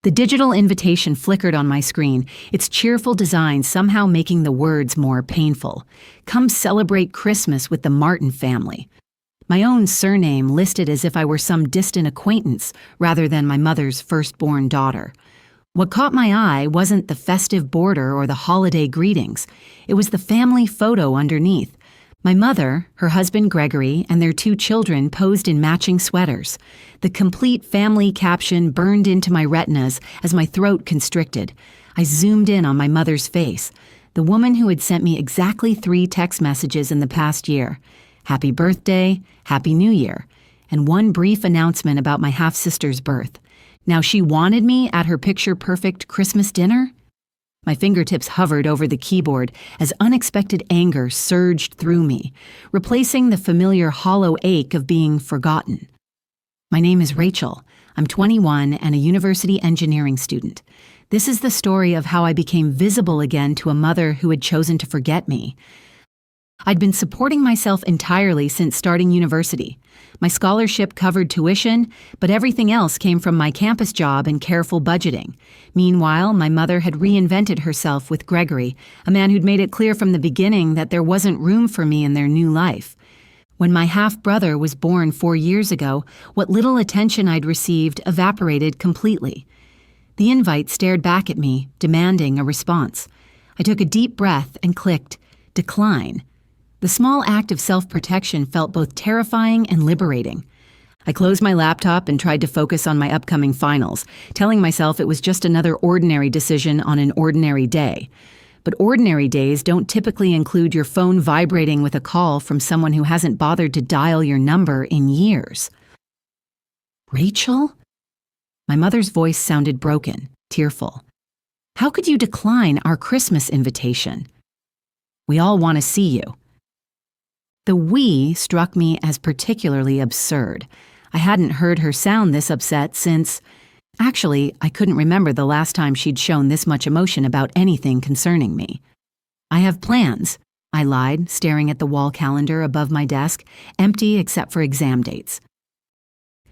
The digital invitation flickered on my screen, its cheerful design somehow making the words more painful. Come celebrate Christmas with the Martin family. My own surname listed as if I were some distant acquaintance rather than my mother's firstborn daughter. What caught my eye wasn't the festive border or the holiday greetings. It was the family photo underneath. My mother, her husband Gregory, and their 2 children posed in matching sweaters. The complete family caption burned into my retinas as my throat constricted. I zoomed in on my mother's face, the woman who had sent me exactly 3 text messages in the past year. Happy birthday, Happy New Year, and one brief announcement about my half-sister's birth. Now she wanted me at her picture-perfect Christmas dinner? My fingertips hovered over the keyboard as unexpected anger surged through me, replacing the familiar hollow ache of being forgotten. My name is Rachel. I'm 21 and a university engineering student. This is the story of how I became visible again to a mother who had chosen to forget me. I'd been supporting myself entirely since starting university. My scholarship covered tuition, but everything else came from my campus job and careful budgeting. Meanwhile, my mother had reinvented herself with Gregory, a man who'd made it clear from the beginning that there wasn't room for me in their new life. When my half-brother was born 4 years ago, what little attention I'd received evaporated completely. The invite stared back at me, demanding a response. I took a deep breath and clicked, decline. The small act of self-protection felt both terrifying and liberating. I closed my laptop and tried to focus on my upcoming finals, telling myself it was just another ordinary decision on an ordinary day. But ordinary days don't typically include your phone vibrating with a call from someone who hasn't bothered to dial your number in years. Rachel? My mother's voice sounded broken, tearful. How could you decline our Christmas invitation? We all want to see you. The "we" struck me as particularly absurd. I hadn't heard her sound this upset since... Actually, I couldn't remember the last time she'd shown this much emotion about anything concerning me. I have plans, I lied, staring at the wall calendar above my desk, empty except for exam dates.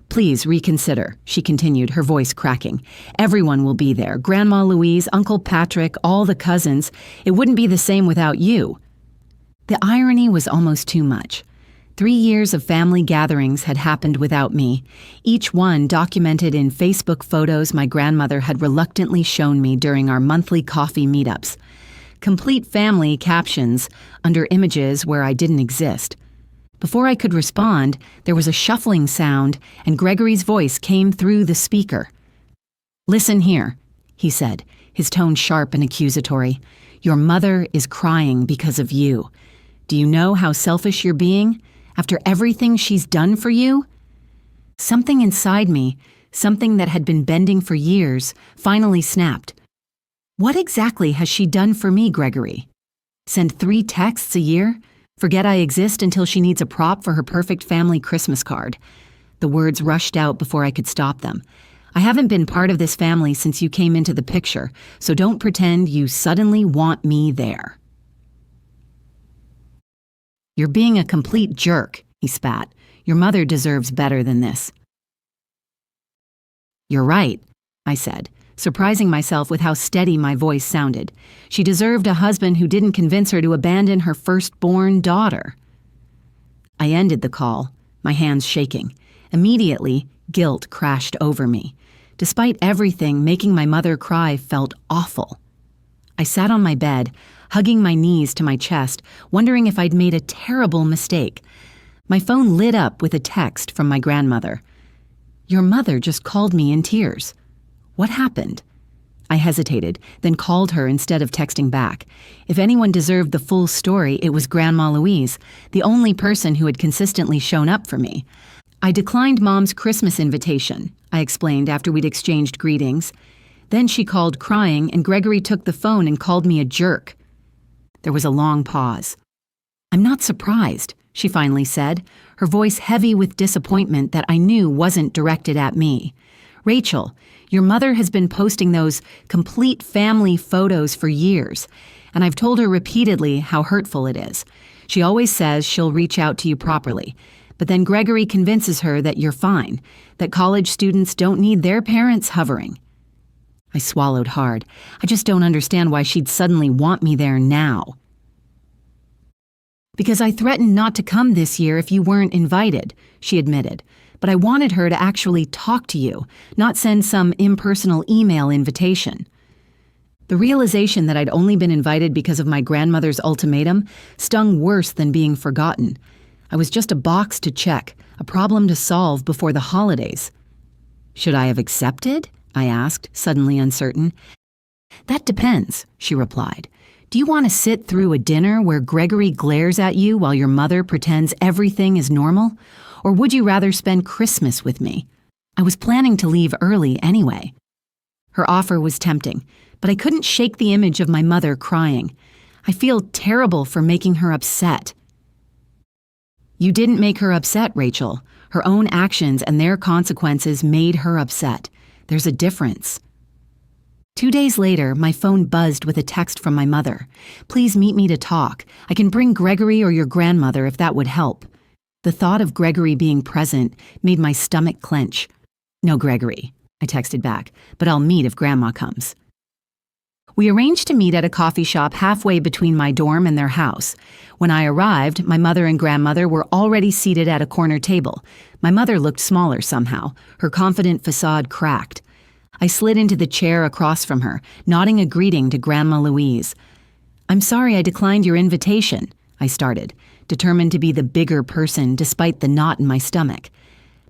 Please reconsider, she continued, her voice cracking. Everyone will be there. Grandma Louise, Uncle Patrick, all the cousins. It wouldn't be the same without you. The irony was almost too much. 3 years of family gatherings had happened without me, each one documented in Facebook photos my grandmother had reluctantly shown me during our monthly coffee meetups. Complete family captions under images where I didn't exist. Before I could respond, there was a shuffling sound and Gregory's voice came through the speaker. Listen here, he said, his tone sharp and accusatory. Your mother is crying because of you. Do you know how selfish you're being? After everything she's done for you? Something inside me, something that had been bending for years, finally snapped. What exactly has she done for me, Gregory? Send 3 texts a year? Forget I exist until she needs a prop for her perfect family Christmas card. The words rushed out before I could stop them. I haven't been part of this family since you came into the picture, so don't pretend you suddenly want me there. You're being a complete jerk, he spat. Your mother deserves better than this. You're right, I said, surprising myself with how steady my voice sounded. She deserved a husband who didn't convince her to abandon her firstborn daughter. I ended the call, my hands shaking. Immediately, guilt crashed over me. Despite everything, making my mother cry felt awful. I sat on my bed, hugging my knees to my chest, wondering if I'd made a terrible mistake. My phone lit up with a text from my grandmother. Your mother just called me in tears. What happened? I hesitated, then called her instead of texting back. If anyone deserved the full story, it was Grandma Louise, the only person who had consistently shown up for me. I declined Mom's Christmas invitation, I explained after we'd exchanged greetings. Then she called crying, and Gregory took the phone and called me a jerk. There was a long pause. I'm not surprised, she finally said, her voice heavy with disappointment that I knew wasn't directed at me. Rachel, your mother has been posting those complete family photos for years, and I've told her repeatedly how hurtful it is. She always says she'll reach out to you properly, but then Gregory convinces her that you're fine, that college students don't need their parents hovering. I swallowed hard. I just don't understand why she'd suddenly want me there now. Because I threatened not to come this year if you weren't invited, she admitted. But I wanted her to actually talk to you, not send some impersonal email invitation. The realization that I'd only been invited because of my grandmother's ultimatum stung worse than being forgotten. I was just a box to check, a problem to solve before the holidays. Should I have accepted? I asked, suddenly uncertain. That depends, she replied. Do you want to sit through a dinner where Gregory glares at you while your mother pretends everything is normal? Or would you rather spend Christmas with me? I was planning to leave early anyway. Her offer was tempting, but I couldn't shake the image of my mother crying. I feel terrible for making her upset. You didn't make her upset, Rachel. Her own actions and their consequences made her upset. There's a difference. 2 days later, my phone buzzed with a text from my mother. Please meet me to talk. I can bring Gregory or your grandmother if that would help. The thought of Gregory being present made my stomach clench. No, Gregory, I texted back, but I'll meet if Grandma comes. We arranged to meet at a coffee shop halfway between my dorm and their house. When I arrived, my mother and grandmother were already seated at a corner table. My mother looked smaller somehow, her confident facade cracked. I slid into the chair across from her, nodding a greeting to Grandma Louise. I'm sorry I declined your invitation, I started, determined to be the bigger person despite the knot in my stomach.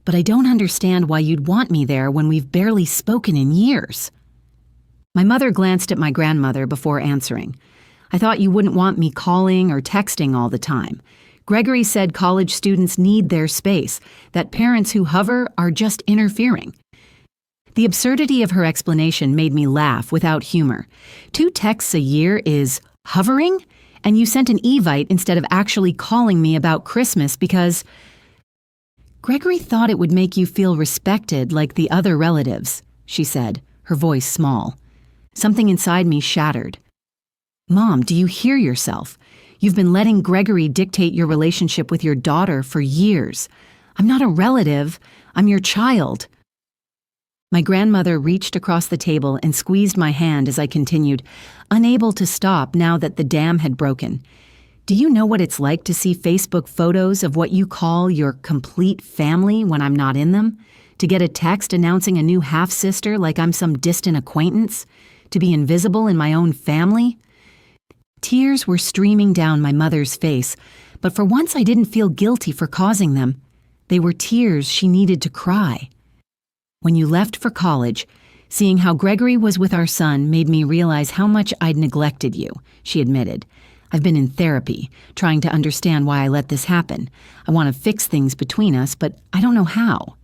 But I don't understand why you'd want me there when we've barely spoken in years. My mother glanced at my grandmother before answering. I thought you wouldn't want me calling or texting all the time. Gregory said college students need their space, that parents who hover are just interfering. The absurdity of her explanation made me laugh without humor. 2 texts a year is hovering? And you sent an evite instead of actually calling me about Christmas because Gregory thought it would make you feel respected like the other relatives, she said, her voice small. Something inside me shattered. Mom, do you hear yourself? You've been letting Gregory dictate your relationship with your daughter for years. I'm not a relative. I'm your child. My grandmother reached across the table and squeezed my hand as I continued, unable to stop now that the dam had broken. Do you know what it's like to see Facebook photos of what you call your complete family when I'm not in them? To get a text announcing a new half-sister like I'm some distant acquaintance? To be invisible in my own family? Tears were streaming down my mother's face, but for once I didn't feel guilty for causing them. They were tears she needed to cry. When you left for college, seeing how Gregory was with our son made me realize how much I'd neglected you, she admitted. I've been in therapy, trying to understand why I let this happen. I want to fix things between us, but I don't know how.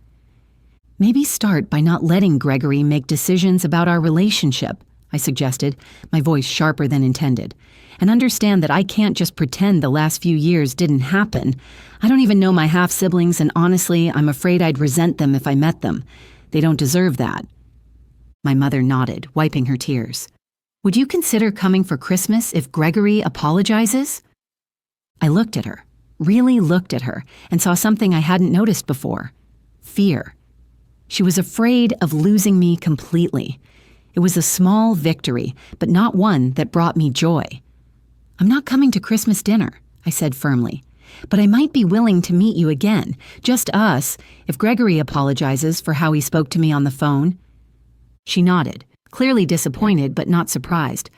Maybe start by not letting Gregory make decisions about our relationship, I suggested, my voice sharper than intended. And understand that I can't just pretend the last few years didn't happen. I don't even know my half-siblings, and honestly, I'm afraid I'd resent them if I met them. They don't deserve that. My mother nodded, wiping her tears. Would you consider coming for Christmas if Gregory apologizes? I looked at her, really looked at her, and saw something I hadn't noticed before. Fear. She was afraid of losing me completely. It was a small victory, but not one that brought me joy. I'm not coming to Christmas dinner, I said firmly. But I might be willing to meet you again, just us, if Gregory apologizes for how he spoke to me on the phone. She nodded, clearly disappointed but not surprised.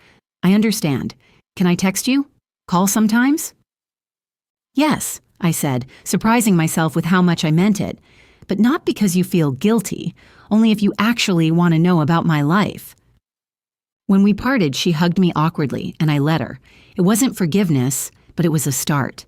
I understand. Can I text you? Call sometimes? Yes, I said, surprising myself with how much I meant it. But not because you feel guilty, only if you actually want to know about my life. When we parted, she hugged me awkwardly, and I let her. It wasn't forgiveness, but it was a start.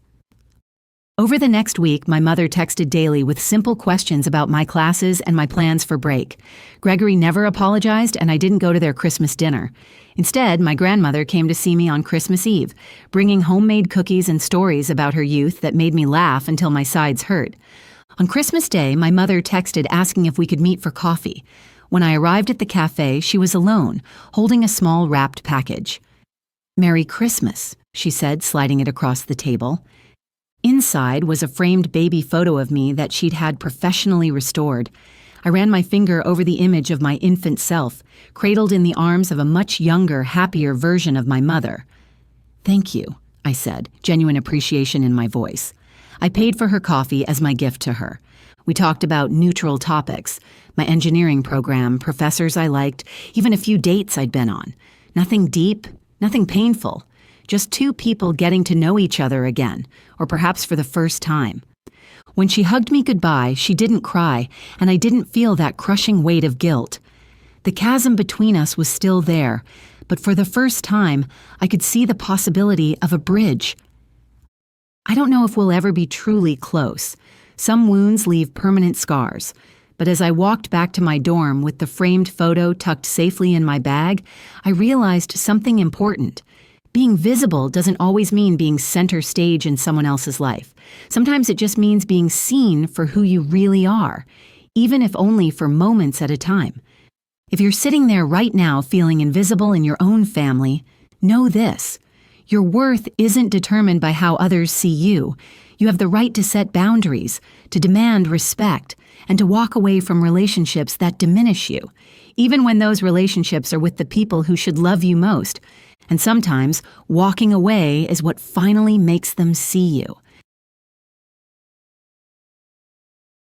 Over the next week, my mother texted daily with simple questions about my classes and my plans for break. Gregory never apologized, and I didn't go to their Christmas dinner. Instead, my grandmother came to see me on Christmas Eve, bringing homemade cookies and stories about her youth that made me laugh until my sides hurt. On Christmas Day, my mother texted asking if we could meet for coffee. When I arrived at the cafe, she was alone, holding a small wrapped package. "Merry Christmas," she said, sliding it across the table. Inside was a framed baby photo of me that she'd had professionally restored. I ran my finger over the image of my infant self, cradled in the arms of a much younger, happier version of my mother. "Thank you," I said, genuine appreciation in my voice. I paid for her coffee as my gift to her. We talked about neutral topics, my engineering program, professors I liked, even a few dates I'd been on. Nothing deep, nothing painful, just two people getting to know each other again, or perhaps for the first time. When she hugged me goodbye, she didn't cry, and I didn't feel that crushing weight of guilt. The chasm between us was still there, but for the first time, I could see the possibility of a bridge. I don't know if we'll ever be truly close. Some wounds leave permanent scars, but as I walked back to my dorm with the framed photo tucked safely in my bag, I realized something important. Being visible doesn't always mean being center stage in someone else's life. Sometimes it just means being seen for who you really are, even if only for moments at a time. If you're sitting there right now feeling invisible in your own family, know this: your worth isn't determined by how others see you. You have the right to set boundaries, to demand respect, and to walk away from relationships that diminish you, even when those relationships are with the people who should love you most. And sometimes, walking away is what finally makes them see you.